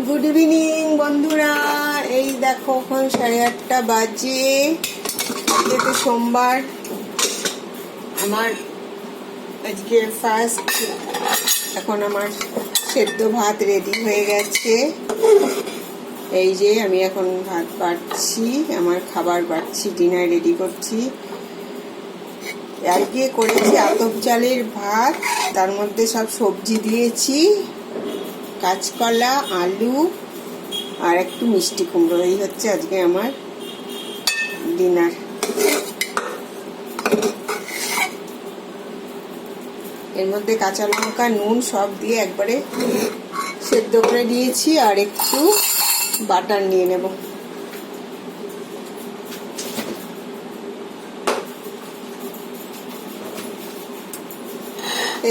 Good evening বন্ধুরা। এই দেখো এখন 8:30 বাজে। আজকে সোমবার। আমার আজকে ফার্স্ট। এখন আমার সেদ্ধ ভাত রেডি হয়ে গেছে। এই যে আমি এখন ভাত বাড়ছি, আমার খাবার বাড়ছি, ডিনার রেডি করছি। আজকে করেছি আতপ চালের ভাত, তার মধ্যে সব সবজি দিয়েছি, কাঁচকলা, আলু আর একটু মিষ্টি কুমড়ো। এই হচ্ছে আজকে আমার ডিনার। এর মধ্যে কাঁচা লঙ্কা, নুন সব দিয়ে একবারে সেদ্ধ করে দিয়েছি, আর একটু বাটার নিয়ে নেব।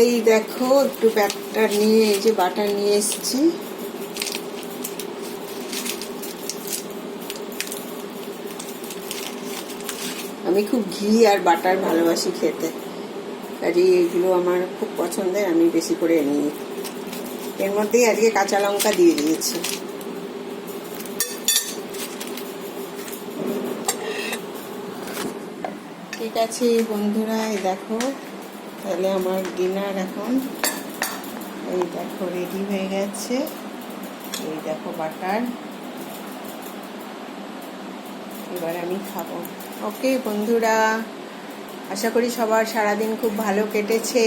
এই দেখো একটু বাটার নিয়ে, এই যে বাটার নিয়ে এসেছি। আমি খুব ঘি আর বাটার ভালোবাসি খেতে, কাজে এগুলো আমার খুব পছন্দের, আমি বেশি করে নিই। এর মধ্যেই আজকে কাঁচা লঙ্কা দিয়ে দিয়েছি। ঠিক আছে বন্ধুরা, এই দেখো তাহলে আমার ডিনার এখন এই দেখো রেডি হয়ে গেছে। এই দেখো বাটার, এবার আমি খাবো। ওকে বন্ধুরা, আশা করি সবার সারাদিন খুব ভালো কেটেছে।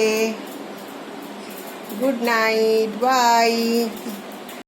Good night, by.